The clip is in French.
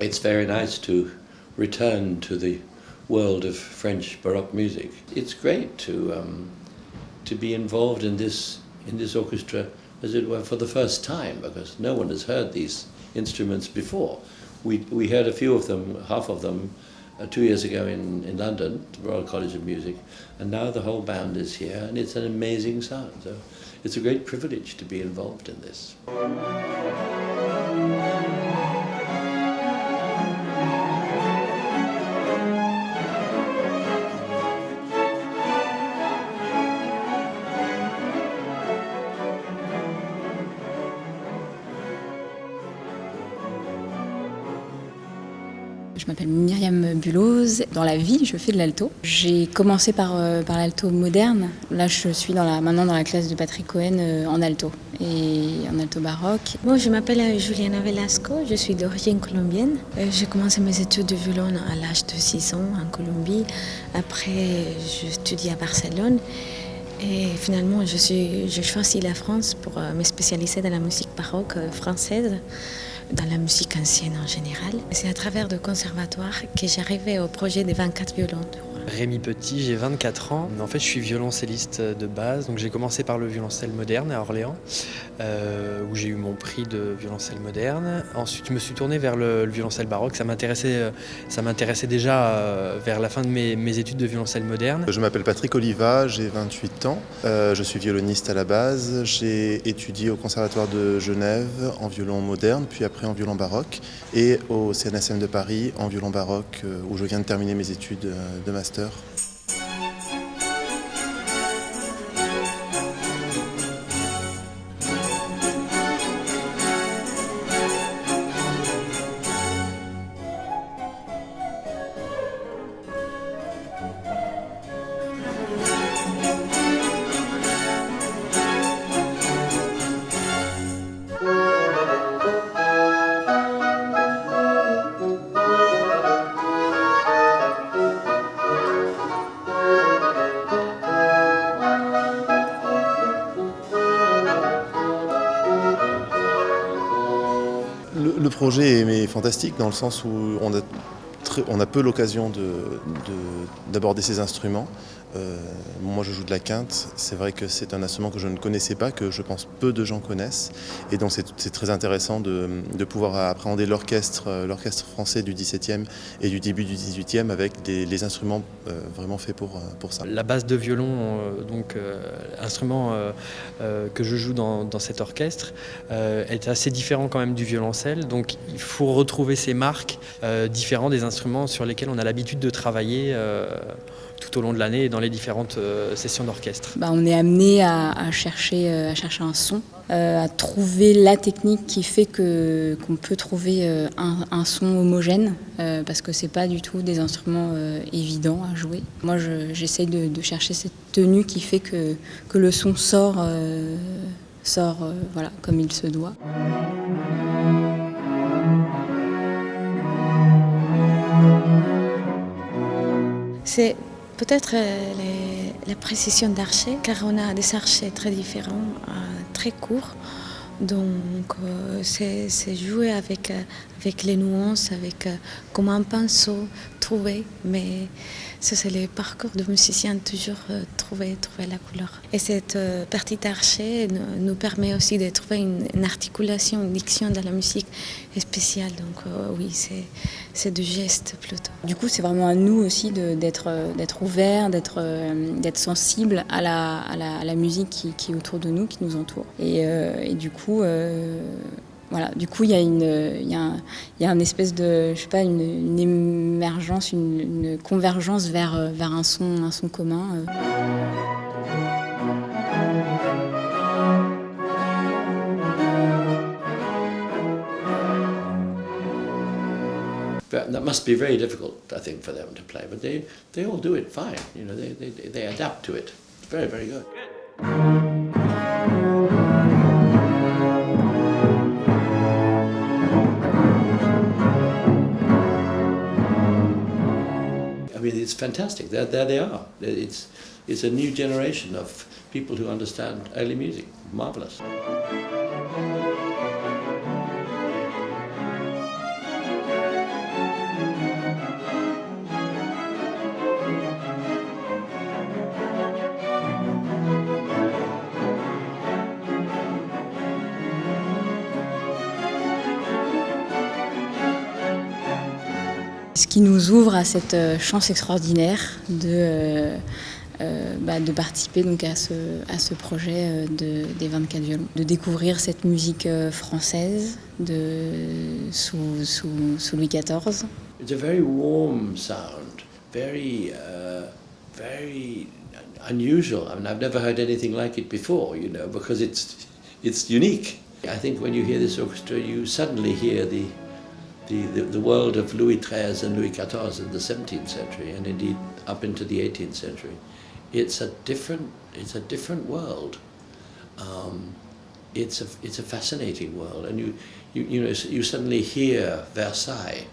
It's very nice to return to the world of French Baroque music. It's great to be involved in this orchestra, as it were, for the first time, because no one has heard these instruments before. We heard a few of them, half of them, 2 years ago in London, the Royal College of Music, and now the whole band is here, and it's an amazing sound. So it's a great privilege to be involved in this. Je m'appelle Myriam Buloz. Dans la vie, je fais de l'alto. J'ai commencé par l'alto moderne. Là, je suis maintenant dans la classe de Patrick Cohen en alto et en alto baroque. Bon, je m'appelle Juliana Velasco, je suis d'origine colombienne. J'ai commencé mes études de violon à l'âge de 6 ans en Colombie. Après, j'ai étudié à Barcelone. Et finalement, j'ai choisi la France pour me spécialiser dans la musique baroque française, dans la musique ancienne en général. C'est à travers le conservatoire que j'arrivais au projet des 24 violons. Rémi Petit, j'ai 24 ans. En fait, je suis violoncelliste de base. Donc, j'ai commencé par le violoncelle moderne à Orléans, où j'ai eu mon prix de violoncelle moderne. Ensuite, je me suis tourné vers le violoncelle baroque. Ça m'intéressait déjà vers la fin de mes études de violoncelle moderne. Je m'appelle Patrick Oliva, j'ai 28 ans. Je suis violoniste à la base. J'ai étudié au Conservatoire de Genève en violon moderne, puis après en violon baroque, et au CNSM de Paris en violon baroque, où je viens de terminer mes études de master. Le projet est fantastique dans le sens où on a peu l'occasion d'aborder ces instruments. Moi je joue de la quinte, c'est vrai que c'est un instrument que je ne connaissais pas, que je pense peu de gens connaissent. Et donc c'est très intéressant de pouvoir appréhender l'orchestre français du XVIIe et du début du XVIIIe avec les instruments vraiment faits pour ça. La basse de violon, instrument que je joue dans cet orchestre, est assez différent quand même du violoncelle. Donc il faut retrouver ces marques différentes des instruments sur lesquels on a l'habitude de travailler tout au long de l'année et dans les différentes sessions d'orchestre. On est amené à chercher un son, à trouver la technique qui fait qu'on peut trouver un son homogène, parce que c'est pas du tout des instruments évidents à jouer. Moi, j'essaye de chercher cette tenue qui fait que le son sort voilà, comme il se doit. C'est peut-être la précision d'archet, car on a des archets très différents, très courts. Donc c'est jouer avec les nuances, avec comment un pinceau trouver, mais ça c'est le parcours de musicien, toujours trouver la couleur. Et cette partie d'archet nous permet aussi de trouver une articulation, une diction dans la musique spéciale. Donc oui, c'est du geste plutôt. Du coup, c'est vraiment à nous aussi d'être ouverts, d'être sensibles à la musique qui est autour de nous, qui nous entoure. Et du coup, voilà. Du coup, il y a une espèce de, je sais pas, une émergence, une convergence vers un son commun. That must be very difficult, I think, for them to play, but they all do it fine. You know, they adapt to it. It's very, very good. I mean, it's fantastic. There they are. It's a new generation of people who understand early music. Marvelous. ce qui nous ouvre à cette chance extraordinaire de participer donc à ce projet des 24 violons, de découvrir cette musique française sous Louis XIV. It's a very warm sound, very unusual. I mean, I've never heard anything like it before, you know, because it's unique. I think when you hear this orchestra, you suddenly hear the world of Louis XIII and Louis XIV in the 17th century, and indeed up into the 18th century. It's a different world. It's a fascinating world, and you suddenly hear Versailles.